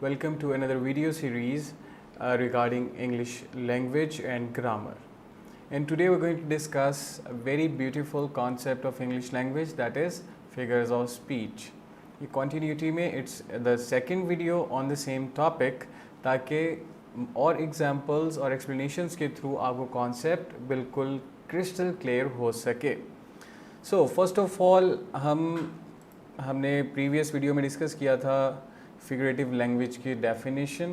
Welcome to another video series regarding English language and grammar. And today we're going to discuss a very beautiful concept of English language, that is figures of speech. ये continuity में it's the second video on the same topic, ताकि और examples और explanations के through आपको concept बिल्कुल crystal clear हो सके. So first of all हमने previous video में discuss किया था figurative language की definition,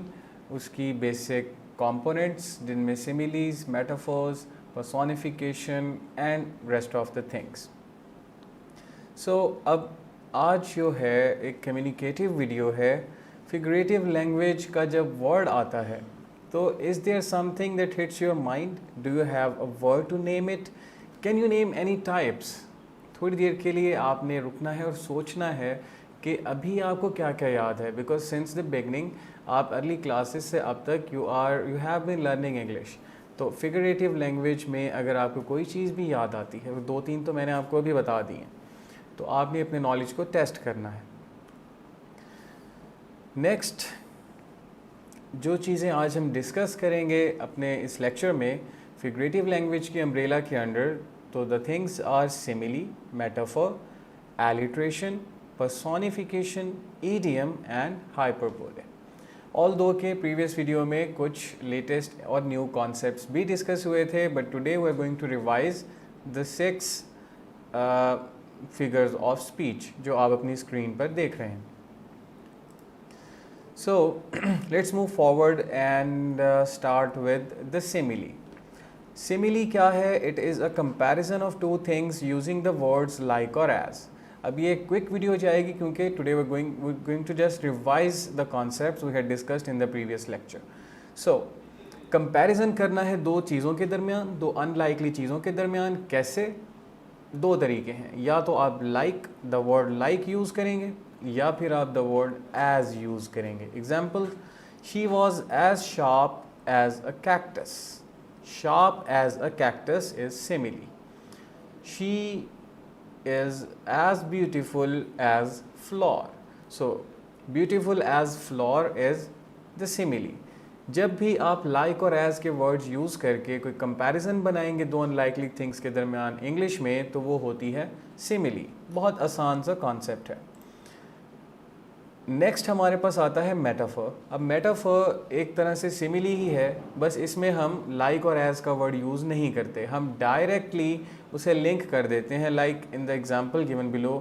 उसकी basic components जिनमें similes, metaphors, personification and rest of the things. So अब आज जो है एक communicative video है. Figurative language का जब word आता है तो is there something that hits your mind? Do you have a word to name it? Can you name any types? थोड़ी देर के लिए आपने रुकना है और सोचना है कि अभी आपको क्या क्या याद है, बिकॉज सिंस द बिगनिंग आप अर्ली क्लासेस से अब तक you have been learning English. तो फिगरेटिव लैंग्वेज में अगर आपको कोई चीज़ भी याद आती है, वो 2-3 तो मैंने आपको अभी बता दी हैं, तो आपने अपने नॉलेज को टेस्ट करना है. नेक्स्ट जो चीज़ें आज हम डिस्कस करेंगे अपने इस लेक्चर में फिगरेटिव लैंग्वेज की अम्ब्रेला के अंडर, तो the things are simile, metaphor, alliteration, personification, idiom and hyperbole. Although के previous video में कुछ latest और new concepts भी discuss हुए थे, but today we are going to revise the 6 figures of speech जो आप अपनी screen पर देख रहे हैं. So let's move forward and start with the simile. Simile क्या है? It is a comparison of two things using the words like or as. अब ये क्विक वीडियो जाएगी क्योंकि today we going to just revise the concepts we had discussed in the previous lecture. So comparison करना है दो चीज़ों के दरमियान, दो अनलाइकली चीज़ों के दरमियान. कैसे? 2 तरीके हैं. या तो आप द वर्ड लाइक यूज़ करेंगे, या फिर आप द वर्ड एज यूज़ करेंगे. Example, she was as sharp as a cactus. Sharp as a cactus is simile. She is as beautiful as flower. So beautiful as flower is the simile. जब भी आप like और as के words use करके कोई comparison बनाएंगे दो unlikely things के दरमियान इंग्लिश में, तो वो होती है simile. बहुत आसान सा concept है. नेक्स्ट हमारे पास आता है मेटाफर. अब मेटाफर एक तरह से सिमिली ही है, बस इसमें हम लाइक और एज का वर्ड यूज़ नहीं करते, हम डायरेक्टली उसे लिंक कर देते हैं, like in the example given below.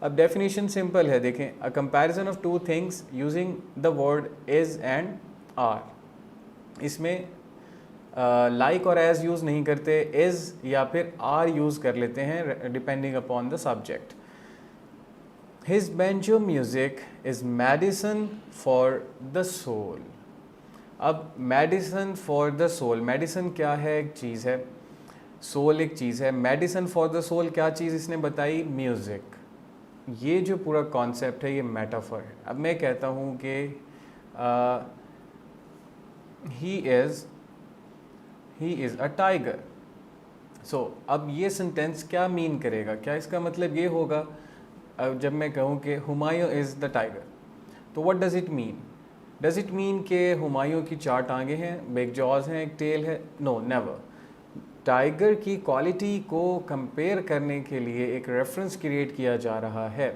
अब डेफिनेशन सिंपल है, देखें. A comparison of two things using the word is and are. इसमें लाइक और एज यूज़ नहीं करते, इज़ या फिर आर यूज़ कर लेते हैं depending upon the subject. His banjo music is medicine for the soul. अब medicine for the soul, medicine क्या है? एक चीज़ है, soul एक चीज़ है. medicine for the soul क्या चीज़ इसने बताई? म्यूज़िक. ये जो पूरा कॉन्सेप्ट है ये मेटाफर है. अब मैं कहता हूँ कि he is a tiger. So अब ये सेंटेंस क्या मीन करेगा? क्या इसका मतलब ये होगा अब जब मैं कहूँ कि हुमायूं इज़ द टाइगर, तो what does it mean? Does it mean कि हुमायूं की 4 टांगें हैं, बिग जॉज हैं, एक टेल है? No, never. टाइगर की क्वालिटी को कंपेयर करने के लिए एक रेफरेंस क्रिएट किया जा रहा है.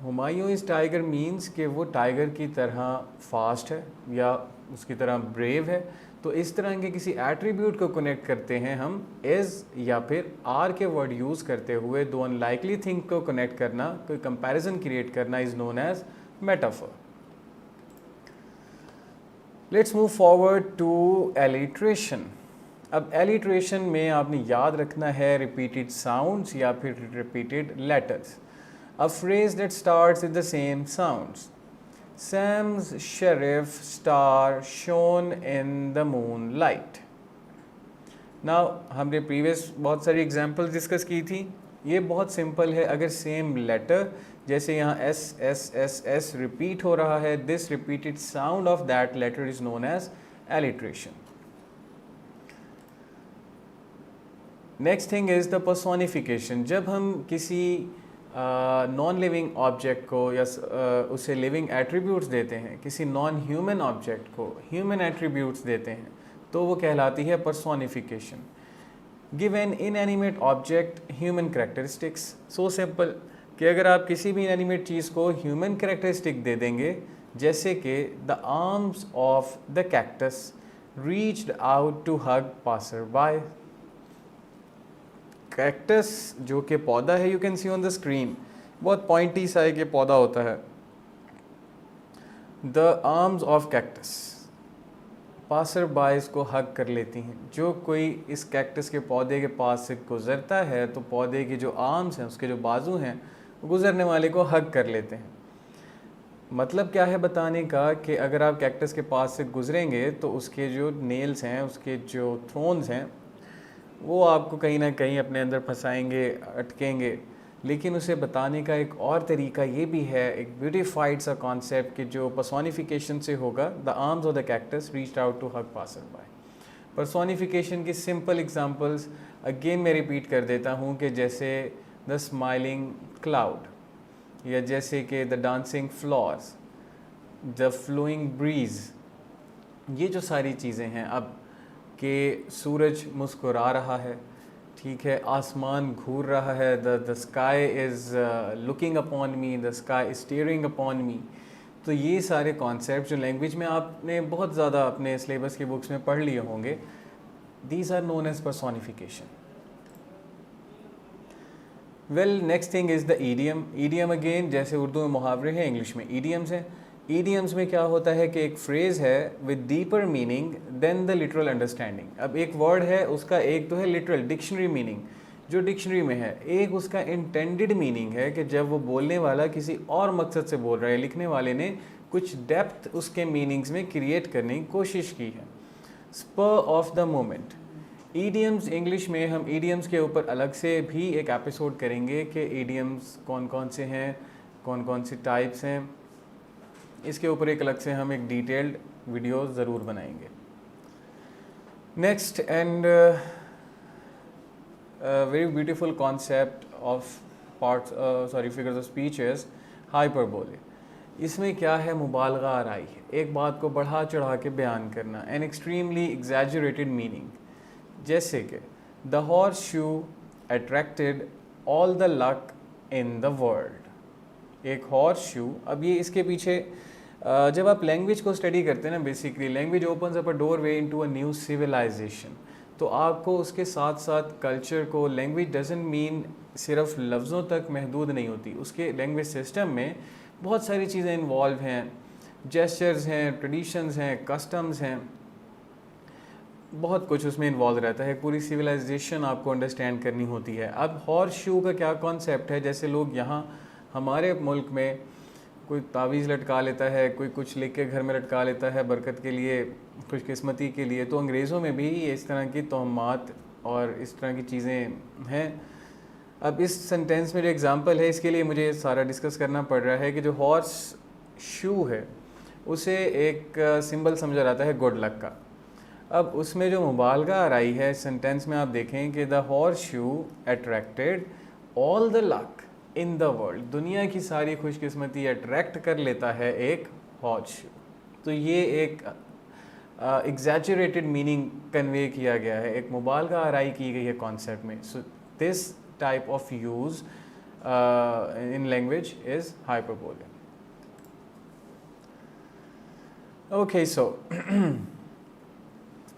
हुमायूं इज़ टाइगर मीन्स कि वो टाइगर की तरह फास्ट है या उसकी तरह ब्रेव है. तो इस तरह के किसी एट्रीब्यूट को कनेक्ट करते हैं हम इज़ या फिर आर के वर्ड यूज़ करते हुए. दो अनलाइकली थिंग को कनेक्ट करना, कोई कंपैरिजन क्रिएट करना is known as metaphor. Let's move forward to alliteration. अब एलिट्रेशन में आपने याद रखना है रिपीटेड साउंड्स या फिर repeated letters. A phrase that starts with the same sounds. Sam's sheriff star shone in the moonlight. Now हमने प्रीवियस बहुत सारी एग्जांपल्स डिस्कस की थी. ये बहुत सिंपल है. अगर सेम लेटर जैसे यहाँ S S S S repeat हो रहा है, this repeated sound of that letter is known as alliteration. Next thing is the personification. जब हम किसी नॉन लिविंग ऑब्जेक्ट को या उसे लिविंग एट्रीब्यूट्स देते हैं, किसी नॉन ह्यूमन ऑब्जेक्ट को ह्यूमन एट्रीब्यूट्स देते हैं, तो वो कहलाती है personification. Give an inanimate object human characteristics. So simple कि अगर आप किसी भी इनएनिमेट चीज़ को ह्यूमन कैरेक्टरिस्टिक दे देंगे, जैसे कि the arms of the cactus reached out to hug passer by. Cactus जो कि पौधा है, you can see on the screen, बहुत पॉइंटी सा एक ये पौधा होता है। The arms of cactus, passer bys को हग कर लेती हैं। जो कोई इस कैक्टस के पौधे के पास से गुजरता है तो पौधे की जो आर्म्स हैं, उसके जो बाजू हैं, वो गुजरने वाले को हग कर लेते हैं। मतलब क्या है बताने का कि अगर आप कैक्टस के पास से गुजरेंगे तो उसके जो नेल्स हैं, उसके जो थ्रोन्स हैं, वो आपको कहीं ना कहीं अपने अंदर फंसाएंगे, अटकेंगे। लेकिन उसे बताने का एक और तरीका ये भी है, एक ब्यूटीफाइड सा कॉन्सेप्ट कि जो पर्सोनिफिकेशन से होगा, the arms of the cactus reached out to hug passer by. Personification की सिंपल एग्जांपल्स अगेन मैं रिपीट कर देता हूँ कि जैसे द स्माइलिंग क्लाउड, या जैसे कि the dancing flowers, the flowing breeze. ये जो सारी चीज़ें हैं, अब कि सूरज मुस्कुरा रहा है, ठीक है, आसमान घूर रहा है, the sky is looking upon me, the sky is steering upon मी। तो ये सारे कॉन्सेप्ट जो लैंग्वेज में आपने बहुत ज़्यादा अपने सिलेबस की बुक्स में पढ़ लिए होंगे, these are known as personification. Well, next thing is the idiom. Idiom again जैसे उर्दू में मुहावरे हैं, इंग्लिश में ईडियम्स हैं। ईडियम्स में क्या होता है कि एक फ्रेज़ है with deeper meaning than the literal understanding. अब एक वर्ड है, उसका एक तो है लिटरल डिक्शनरी मीनिंग जो डिक्शनरी में है, एक उसका इंटेंडेड मीनिंग है कि जब वो बोलने वाला किसी और मकसद से बोल रहा है, लिखने वाले ने कुछ डेप्थ उसके मीनिंग्स में क्रिएट करने की कोशिश की है। Spur of the moment, idioms English में हम ईडियम्स के ऊपर अलग से भी एक एपिसोड करेंगे कि ईडियम्स कौन कौन से हैं, कौन कौन सी टाइप्स हैं। इसके ऊपर एक अलग से हम एक डिटेल्ड वीडियो ज़रूर बनाएंगे। Next and very beautiful concept of figures of speech is hyperbole. इसमें क्या है, मुबालगा आराई है, एक बात को बढ़ा चढ़ा के बयान करना, एन एक्सट्रीमली एग्जैजरेटेड मीनिंग। जैसे कि the horse shoe attracted all the luck in the world. एक हॉर्स शू, अब ये इसके पीछे जब आप लैंग्वेज को स्टडी करते हैं ना, basically language opens up a doorway into a new civilisation. तो आपको उसके साथ साथ कल्चर को, लैंग्वेज डजंट मीन सिर्फ लफ्ज़ों तक महदूद नहीं होती, उसके लैंग्वेज सिस्टम में बहुत सारी चीज़ें इन्वॉल्व हैं, जेस्चर्स हैं, ट्रेडिशंस हैं, कस्टम्स हैं, बहुत कुछ उसमें इन्वॉल्व रहता है। पूरी सिविलाइजेशन आपको अंडरस्टैंड करनी होती है। अब हॉर्स शू का क्या कॉन्सेप्ट है, जैसे लोग यहाँ हमारे मुल्क में कोई तावीज़ लटका लेता है, कोई कुछ लिख के घर में लटका लेता है बरकत के लिए, खुशकिस्मती के लिए, तो अंग्रेज़ों में भी इस तरह की तोहमात और इस तरह की चीज़ें हैं। अब इस सेंटेंस में जो एग्ज़ाम्पल है, इसके लिए मुझे सारा डिस्कस करना पड़ रहा है कि जो हॉर्स शू है उसे एक सिंबल समझा जाता है गुड लक का। अब उसमें जो मुबालगा आराई है सेंटेंस में, आप देखें कि the horse shoe attracted all the luck in the world, दुनिया की सारी खुशकिस्मती अट्रैक्ट कर लेता है एक हॉर्स शू। तो ये एक एग्जैजरेटेड मीनिंग कन्वे किया गया है, एक मुबालगा आराई की गई है कॉन्सेप्ट में। So this type of use in language is hyperbole. Okay, so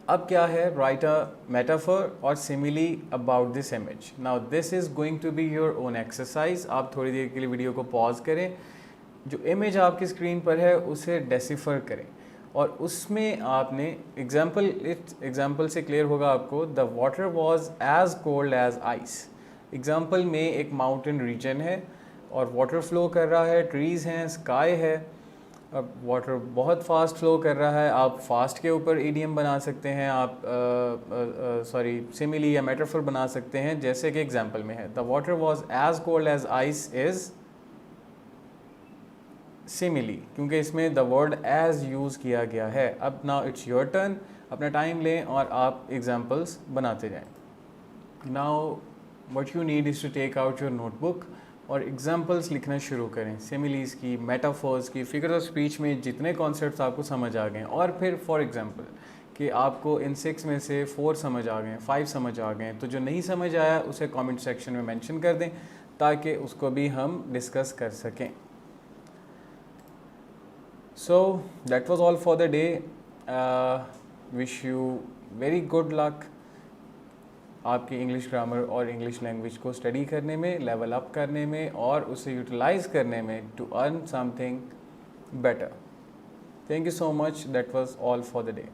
अब क्या है, राइट अ मेटाफर और simile about this image. Now this is going to be your own exercise. आप थोड़ी देर के लिए वीडियो को पॉज करें, जो इमेज आपकी स्क्रीन पर है उसे डेसिफर करें और उसमें आपने एग्जाम्पल से क्लियर होगा आपको, the water was as cold as ice. Example में एक माउंटेन रीजन है और वाटर फ्लो कर रहा है, ट्रीज़ हैं, स्काई है। अब वाटर बहुत फास्ट फ्लो कर रहा है, आप फास्ट के ऊपर ईडियम बना सकते हैं, आप सिमिली या मेटाफर बना सकते हैं, जैसे कि एग्जांपल में है, the water was as cold as ice is simile, क्योंकि इसमें द वर्ड एज यूज़ किया गया है। अब नाउ इट्स योर टर्न, अपना टाइम लें और आप एग्जाम्पल्स बनाते जाएं। Now what you need is to take out your notebook और एग्जाम्पल्स लिखना शुरू करें, सिमिलीज़ की, मेटाफोर्स की, फिगर ऑफ स्पीच में जितने कॉन्सेप्ट्स आपको समझ आ गए, और फिर फॉर एग्जांपल कि आपको इन 6 में से 4 समझ आ गए, 5 समझ आ गए, तो जो नहीं समझ आया उसे कमेंट सेक्शन में मेंशन कर दें ताकि उसको भी हम डिस्कस कर सकें। So that was all for the day. Wish you very good luck आपकी इंग्लिश ग्रामर और इंग्लिश लैंग्वेज को स्टडी करने में, लेवल अप करने में और उसे यूटिलाइज करने में to earn something better. Thank you so much. That was all for the day.